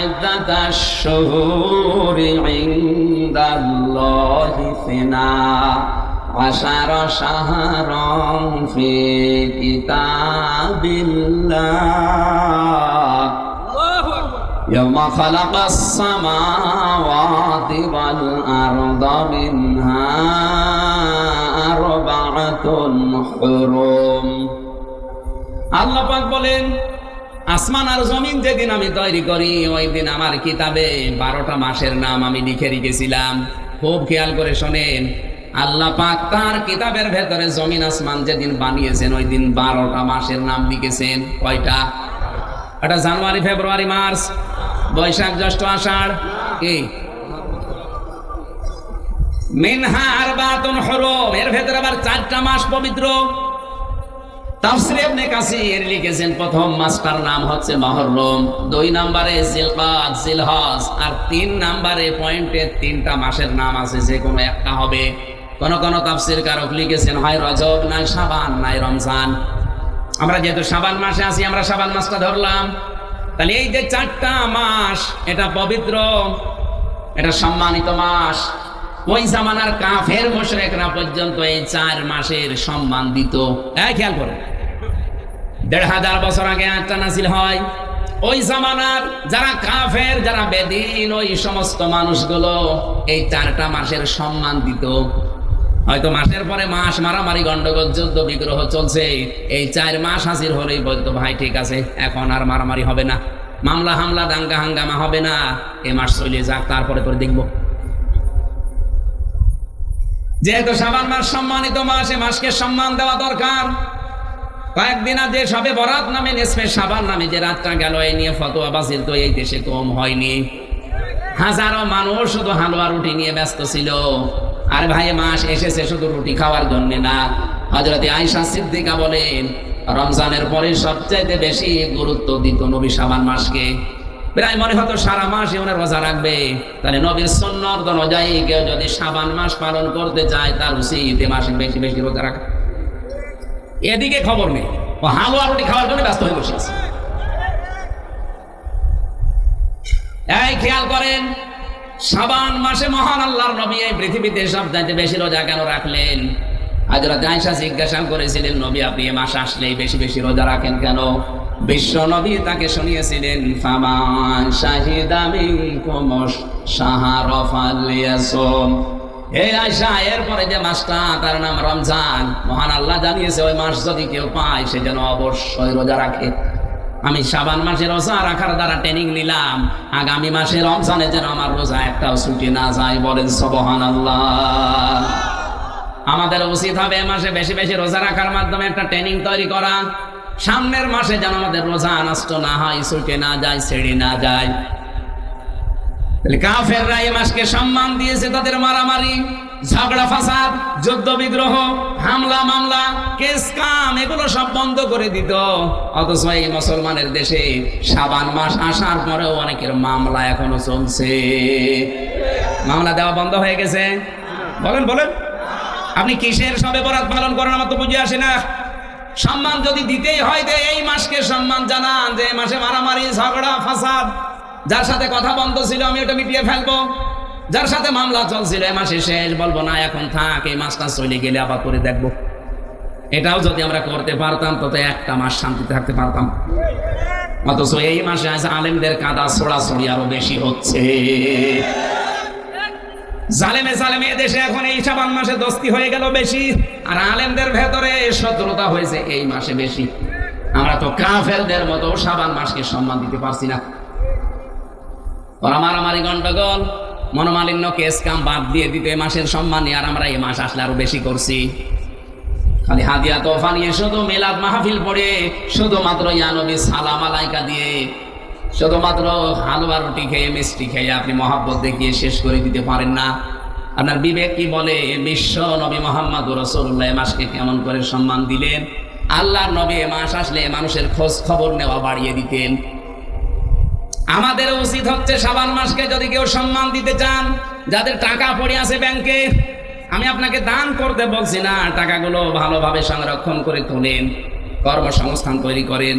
ইদ্দাতাশ শুহুরি ইনদাল্লাহি ISNA আশারা শাহরান ফি কিতাবিল্লাহ ইয়াওমা খালাকাস সামাওয়াতি ওয়াল আরদা মিনহা আরবাআতুন হুরুম। আল্লাহ পাক বলেন, আসমান আর জমিন যেদিন আমি তৈরি করি ওই দিন আমার কিতাবে 12টা মাসের নাম আমি লিখে রেখেছিলাম। খুব খেয়াল করে শোনেন, আল্লাহ পাক তার কিতাবের ভেতরে জমিন আসমান যেদিন বানিয়েছেন ওই দিন 12টা মাসের নাম লিখেছেন। কয়টা? এটা জানুয়ারি, ফেব্রুয়ারি, মার্চ, বৈশাখ, জ্যৈষ্ঠ, আষাঢ়, কি মিনহা আরবাতুন হুরুম, এর ভেতরে আবার 4টা মাস পবিত্র। তাফসীরে ইবনে কাসির লিখেছেন প্রথম মাসটার নাম হচ্ছে মুহররম, 2 নম্বরে জিলকাদ, জিলহজ, আর 3 নম্বরে পয়েন্টে 3টা মাসের নাম আছে, যে কোনো একটা হবে। কোন কোন তাফসীর কারক লিখেছেন হয় রজব, না শাবান, নাই রমজান। আমরা যেহেতু শাবান মাসে আছি, আমরা শাবান মাসটা ধরলাম। তাহলে এই যে 4টা মাস, এটা পবিত্র, এটা সম্মানিত মাস। ওই জামানার কাফের মুশরিকরা পর্যন্ত এই 4 মাসের সম্মান দিত। খেয়াল করে 1500 বছর আগে আয়াতটা নাযিল হয়। ওই জামানার যারা কাফের, যারা বেদিন, ওই সমস্ত মানুষগুলো এই 4টা মাসের সম্মান দিত। হয়তো মাসের পরে মাস মারামারি, গন্ডগোল, যুদ্ধ বিগ্রহ চলছে, এই 4 মাস হাজির হলেই বলতো ভাই ঠিক আছে, এখন আর মারামারি হবে না, মামলা হামলা দাঙ্গা হাঙ্গামা হবে না, এই মাস চলে যাক, তারপরে তোর দেখবো। যেহেতু শাবান মাস সম্মানিত মাস, এই মাসকে সম্মান দেওয়া দরকার। কয়েকদিন আগে সবে বরাত নামে, নিসফে শাবান নামে যে রাতটা গেল, এই নিয়ে ফতোয়াবাজির তো এই দেশে কম হয়নি। হাজারো মানুষ শুধু হালুয়া রুটি নিয়ে ব্যস্ত ছিল। আর ভাই, মাস এসেছে শুধু রুটি খাওয়ার জন্য না। হযরত আয়েশা সিদ্দিকা বলেন, রমজানের পরে সবচাইতে বেশি গুরুত্ব দিত নবী শাবান মাসকে। প্রায় মনে হতো সারা মাস ওনার রোজা রাখবে। তাহলে নবীর সুন্নাত অনুযায়ী কেউ যদি শাবান মাস পালন করতে চায়, তার উচিত এই মাসে বেশি বেশি রোজা রাখা। এদিকে খবর নেই, ও হালুয়া রুটি খাওয়ার জন্য ব্যস্ত হয়ে বসে আছে। এই খেয়াল করেন, শাবান মাসে মহান আল্লাহর নবী এই পৃথিবীতে সবচাইতে বেশি রোজা কেন রাখলেন? হযরত আয়েশা জিজ্ঞাসা করেছিলেন, নবী আপনি এই মাস আসলেই বেশি বেশি রোজা রাখেন কেন? বিশ্ব নবী তাকে শুনিয়েছিলেন, ফামান শাহিদা মিনকুমুশ শাহরা ফালইয়াসুম। এই আয়েশা, এরপরে যে মাসটা তার নাম রমজান, মহান আল্লাহ জানিয়েছে ওই মাস যদি কেউ পায় সে যেন অবশ্যই রোজা রাখে। আমি শাবান মাসে রোজা রাখার দ্বারা ট্রেনিং নিলাম, আগামী মাসে রমজানে যেন আমার রোজা একটাও ছুটি না যায়। বলেন সুবহানাল্লাহ। আমাদের উচিত হবে এ মাসে বেশি বেশি রোজা রাখার মাধ্যমে একটা ট্রেনিং তৈরি করা। সামনের মাসে যেন আমাদের রোজা নষ্ট না হয়, ছুটে না যায়, ছেড়ে না যায়। কাফেররা এই মাসকে সম্মান দিয়েছে, তাদের মারামারি, ঝগড়া ফাসাদ, যুদ্ধ বিগ্রহ, হামলা মামলা, কেস কাম, এগুলো সব বন্ধ করে দিত। অথচ এই মুসলমানের দেশে শাবান মাস আসার পরেও অনেকের মামলা এখনো চলছে। মামলা দেওয়া বন্ধ হয়ে গেছে? বলেন বলেন, আপনি কিসের সবে বরাত পালন করেন? আমার তো বুঝে আসে না। সম্মান যদি দিতেই হয়, এই মাসকে সম্মান জানান যে মাসে মারামারি, ঝগড়া ফাসাদ, যার সাথে কথা বন্ধ ছিল আমি ওটা মিটিয়ে ফেলবো, যার সাথে মামলা চলছিল এ মাসে শেষ, বলবো না এখন থাক, এই মাসটা চলে গেলে আবার করে দেখবো। এটাও যদি আমরা করতে পারতাম তত একটা মাস শান্তিতে থাকতে পারতাম। অথচ এই মাসে আজ আলেমদের কাদা ছোড়াছড়ি আরো বেশি হচ্ছে। জালেমে জালেমে এদেশে এখন এই শাবান মাসে দোস্তি হয়ে গেল বেশি, আর আলেমদের ভেতরে শত্রুতা হয়েছে এই মাসে বেশি। আমরা তো কাফেরদের মতো শাবান মাসকে সম্মান দিতে পারছি না। ওরা মারামারি, গন্ডগোল, মনোমালিন্য, কেস কাম বাদ দিয়ে দিতে মাসের সম্মান নিয়ে, আর আমরা এই মাস আসলে আরো বেশি করছি। খালি হাদিয়া তোফা নিয়ে, শুধু মিলাদ মাহফিল পড়ে, শুধুমাত্র ইয়া নবী সালাম আলাইকা দিয়ে, শুধুমাত্র হালুয়া রুটি খেয়ে, মিষ্টি খেয়ে আপনি মহাব্বত দেখিয়ে শেষ করে দিতে পারেন না। আপনার বিবেক কি বলে? বিশ্ব নবী মুহাম্মদুর রাসূলুল্লাহ এই মাসকে কেমন করে সম্মান দিলেন? আল্লাহর নবী এ মাস আসলে মানুষের খোঁজ খবর নেওয়া বাড়িয়ে দিতেন। আমাদের উচিত হচ্ছে শাবান মাসকে যদি কেউ সম্মান দিতে চান, যাদের টাকা পড়ে আছে ব্যাংকে, আমি আপনাকে দান করতে বলছি না, টাকাগুলো ভালোভাবে সংরক্ষণ করে তোলেন, কর্মসংস্থান তৈরি করেন।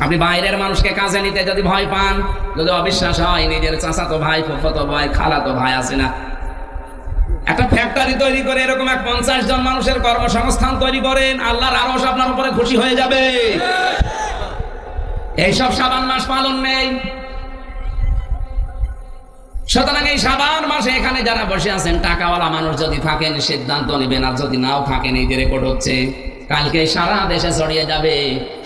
আপনি বাইরের মানুষকে কাজে নিতে যদি ভয় পান, যদি অবিশ্বাস হয়, নিজের চাচাতো ভাই, ফুফাতো ভাই, খালাতো ভাই আছে না, একটা ফ্যাক্টরি তৈরি করে এরকম 50 জন মানুষের কর্মসংস্থান তৈরি করেন, আল্লাহর আরশ আপনার উপরে খুশি হয়ে যাবে। এইসব শাবান মাস পালন নেই। সুতরাং এই শাবান মাসে এখানে যারা বসে আছেন, টাকাওয়ালা মানুষ যদি থাকেন সিদ্ধান্ত নেবেন, আর যদি নাও থাকেন এই যে রেকর্ড হচ্ছে, কালকে সারা দেশে ছড়িয়ে যাবে।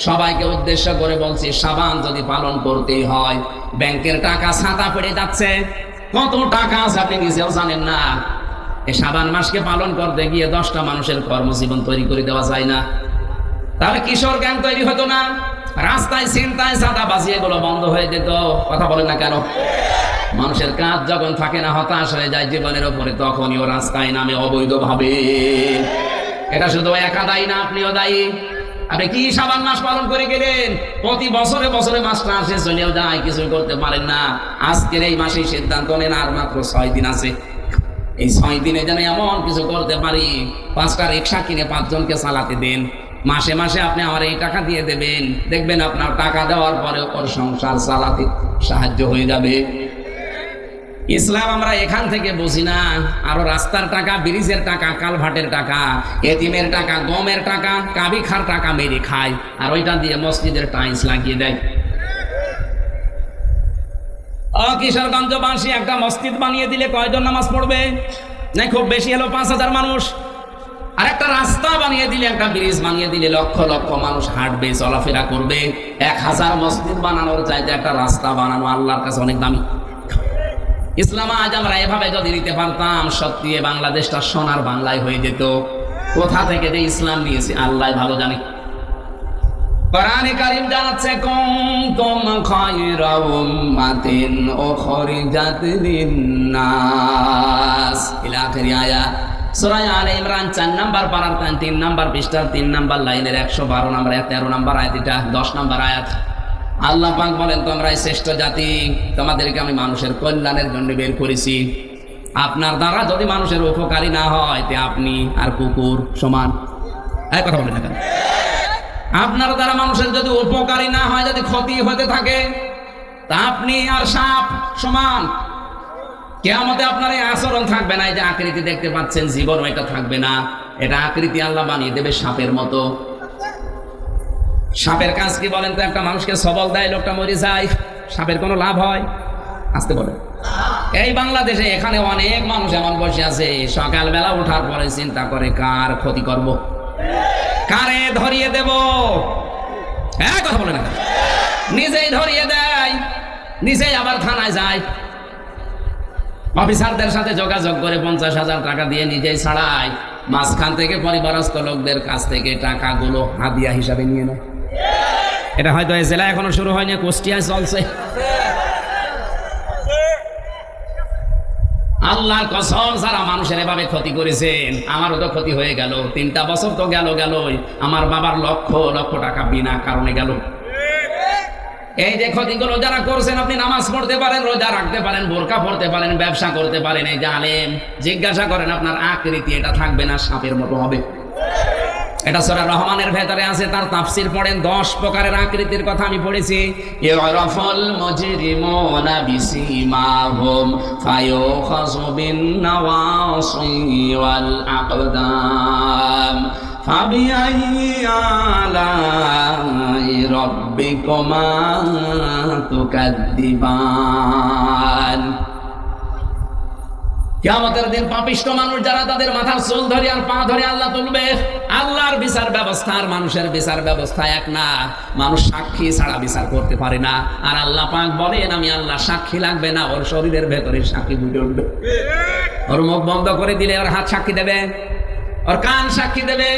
সবাইকে উদ্দেশ্য করে বলছি, শাবান যদি পালন করতেই হয়, ব্যাংকের টাকা ছাতা পড়ে যাচ্ছে, কত টাকা আছে আপনি নিজেও জানেন না। এই শাবান মাসকে পালন করতে গিয়ে 10টা মানুষের কর্মজীবন তৈরি করে দেওয়া যায় না? তাহলে কিশোর গ্যাং তৈরি হতো না? রাস্তায় ছিনতাই, চাঁদাবাজি এগুলো বন্ধ হয়ে যেত। কথা বলেন না কেন? মানুষের কাজ যখন থাকে না, হতাশ হয়ে যায় জীবনের উপরে, তখনই ও রাস্তায় নামে অবৈধভাবে। এটা শুধু একা দায়ী না, আপনিও দায়ী। আপনি কি শাবান মাস পালন করে গেলেন? প্রতি বছরে বছরে মাসটা আসে চলেও যায়, কিছুই করতে পারেন না। আজকের এই মাসেই সিদ্ধান্ত নেন, আর মাত্র 6 দিন আছে। এই 6 দিনে যেন এমন কিছু করতে পারি, 5টা রিক্সা কিনে 5 জনকে চালাতে দেন। মাসে মাসে আপনি আমার এই টাকা দিয়ে দেবেন, দেখবেন আপনার টাকা দেওয়ার পরে ওর সংসার চালাতে সাহায্য হয়ে যাবে। ইসলাম আমরা এখান থেকে বুঝি না, আরো রাস্তার টাকা, ব্রিজের টাকা, কালভার্টের টাকা, এতিমের টাকা, গমের টাকা, কাবি খার টাকা মেরে খায়, আর ওইটা দিয়ে মসজিদের টাইলস লাগিয়ে দেয়। কিশোরগঞ্জবাসী একটা মসজিদ বানিয়ে দিলে কয়জন নামাজ পড়বে? না খুব বেশি হলো 5000 মানুষ। আর একটা রাস্তা বানিয়ে দিলে, একটা ব্রিজ বানিয়ে দিলে লক্ষ লক্ষ মানুষ হাঁটবে, চলাফেরা করবে। 1000 মসজিদ বানানোর চাইতে একটা রাস্তা বানানো আল্লাহর কাছে অনেক দামি। ইসলাম আজ আমরা এভাবে যদি নিতে পারতাম, সত্যি বাংলাদেশটা সোনার বাংলায় হয়ে যেত। কোথা থেকে যে ইসলাম নিয়েছে আল্লাহ ভালো জানে। কোরআনে কারীম জানাচ্ছে, কুনতুম খায়রা উম্মাতিন উখরিজাত লিন-নাস ইলা আখির আয়াত। সূরা আলে ইমরান 4 নাম্বার পারার 3 নাম্বার পৃষ্ঠার 3 নাম্বার লাইনের 112 নাম্বার 13 নাম্বার আয়াত, এটা 10 নাম্বার আয়াত। আল্লাহ পাক বলেন, তোমরাই শ্রেষ্ঠ জাতি, তোমাদেরকে আমি মানুষের কল্যাণের জন্য বের করেছি। আপনার দ্বারা যদি মানুষের উপকারী না হয়, তে আপনি আর কুকুর সমান। এই কথা বলেন না কেন? আপনার দ্বারা মানুষের যদি উপকারী না হয়, যদি ক্ষতি হতে থাকে, তা আপনি আর সাপ সমান। কিয়ামতে আপনার এই আচরণ থাকবে না। এই যে আকৃতি দেখতে পাচ্ছেন, জীবন এটা থাকবে না। এটা আকৃতি আল্লাহ বানিয়ে দেবে সাপের মতো। সাপের কাজ কি বলেন তো? একটা মানুষকে সবল দেয়, লোকটা মরে যায়, সাপের কোনো লাভ হয়? আসতে বলে। এই বাংলাদেশে এখানে অনেক মানুষ এমন বসে আছে, সকালবেলা ওঠার পরে চিন্তা করে কার ক্ষতি করব, কারে ধরিয়ে দেব। হ্যাঁ, কথা বলে না, নিজেই ধরিয়ে দেয়, নিজেই আবার থানায় যায়, অফিসারদের সাথে যোগাযোগ করে 50,000 টাকা দিয়ে নিজেই ছাড়ায়, মাঝখান থেকে পরিবারস্থ লোকদের কাছ থেকে টাকাগুলো হাদিয়া হিসাবে নিয়ে নেয়। এটা হয়তো এই জেলা এখনো শুরু হয়নি, কুষ্টিয়ায় চলছে। আল্লাহর কসম, যারা মানুষের এভাবে ক্ষতি করেছেন, আমারও তো ক্ষতি হয়ে গেল। 3টা বছর তো গেলই, আমার বাবার লক্ষ লক্ষ টাকা বিনা কারণে গেল। এই যে ক্ষতিগুলো যারা করছেন, আপনি নামাজ পড়তে পারেন, রোজা রাখতে পারেন, বোরকা পড়তে পারেন, ব্যবসা করতে পারেন, এই যে আলেম, জিজ্ঞাসা করেন আপনার আকৃতি এটা থাকবে না, সাপের মতো হবে। এটা সূরা রহমানের ভেতরে আছে, তার তাফসীর পড়েন। 10 প্রকারের আকৃতির কথা আমি পড়েছি। ইউরাফুল মুজরিমুনা বিসিমাহুম ফায়ুখাযু বিন নাওয়াসি ওয়াল আকদাম ফাবিআইয়ি আলাই রাব্বিকুমা তুকাদ্দিবান। কিয়ামতের দিন পাপিষ্ঠ মানুষ যারা, তাদের মাথার চুল ধরে আর পা ধরে আল্লাহ তুলবে। আল্লাহর বিচার ব্যবস্থা আর মানুষের বিচার ব্যবস্থা এক না। মানুষ সাক্ষী ছাড়া বিচার করতে পারে না, আর আল্লাহ পাক বলেন আমি আল্লাহ সাক্ষী লাগবে না, ওর শরীরের ভেতরে সাক্ষী ফুটে উঠবে। ওর মুখ বন্ধ করে দিলে ওর হাত সাক্ষী দেবে, ওর কান সাক্ষী দেবে,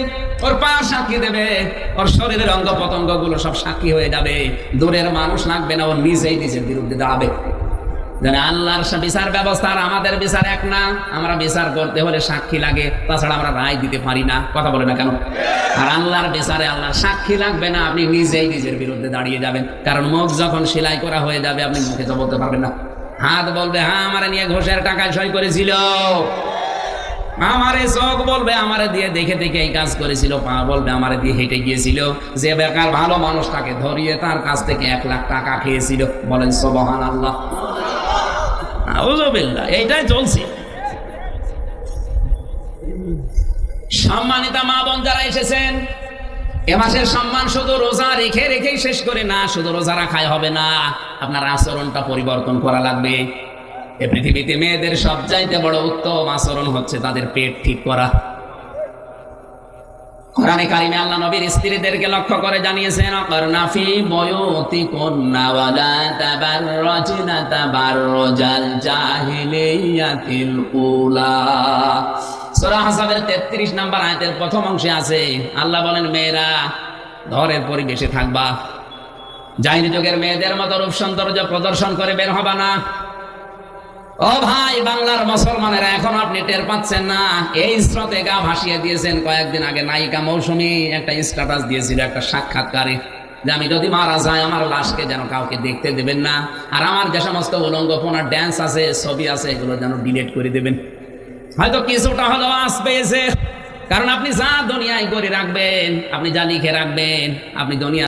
ওর পা সাক্ষী দেবে, ওর শরীরের অঙ্গ প্রত্যঙ্গ গুলো সব সাক্ষী হয়ে যাবে। দূরের মানুষ লাগবে না, ও নিজেই নিজের বিরুদ্ধে দাঁড়াবে। আল্লাহর বিচার ব্যবস্থা আর আমাদের বিচার এক না। আমরা বিচার করতে হলে সাক্ষী লাগে, তাছাড়া আমরা রায় দিতে পারি না। কথা বলে না কেন? আর আল্লাহর বিচারে আল্লাহর সাক্ষী লাগবে না, আপনি নিজেই নিজের বিরুদ্ধে দাঁড়িয়ে যাবেন। কারণ মুখ যখন সেলাই করা হয়ে যাবে, আপনি মুখে তো বলতে পারবেন না। হাত বলবে হ্যাঁ আমার নিয়ে ঘোষের টাকায় সই করেছিল, আমারে চোখ বলবে আমারে দিয়ে দেখে দেখে এই কাজ করেছিল, পা বলবে আমারে দিয়ে হেঁটে গিয়েছিল, যে বেকার ভালো মানুষটাকে ধরিয়ে তার কাছ থেকে 1 লাখ টাকা খেয়েছিল। বলেন সুবহানাল্লাহ। আউযুবিল্লাহ। এইটাই চলছে। সম্মানিতা মা বোন যারা এসেছেন, এ মাসের সম্মান শুধু রোজা রেখে রেখেই শেষ করে না, শুধু রোজা রাখাই হবে না, আপনার আচরণটা পরিবর্তন করা লাগবে। এ পৃথিবীতে মেয়েদের সবচাইতে বড় উত্তম আচরণ হচ্ছে তাদের পেট ঠিক করা। কোরআনে কারিমে আল্লাহ নবীর স্ত্রীদেরকে লক্ষ্য করে জানিয়েছেন, অকরনা ফি বুয়ুতিকুন্না ওয়ালা তাবাররাজনা তাবাররুজাল জাহিলিয়াতিল উলা। সূরা আহজাবের 33 নম্বর আয়াতের প্রথম অংশে আছে, আল্লাহ বলেন মেয়েরা ঘরের পরিবেশে থাকবা, জাহিলি যুগের মেয়েদের মতো রূপ সৌন্দর্য প্রদর্শন করে বের হবা না। ও ভাই, বাংলার মুসলমানেরা এখন আপনি টের পাচ্ছেন না, এই স্রোতে গা ভাসিয়ে দিয়েছেন। কয়েকদিন আগে নায়িকা মৌসুমী একটা স্ট্যাটাস দিয়েছিল একটা সাক্ষাৎকারে, যে আমি যদি মারা যাই আমার লাশকে যেন কাউকে দেখতে দেবেন না, আর আমার যে সমস্ত উলঙ্গপনার ড্যান্স আছে, ছবি আছে, এগুলো যেন ডিলিট করে দেবেন। হয়তো কিছুটা হলেও আস পেয়েছে, কারণ আপনি যা দুনিয়ায় করে রাখবেন, আপনি যা লিখে রাখবেন, আপনি দুনিয়া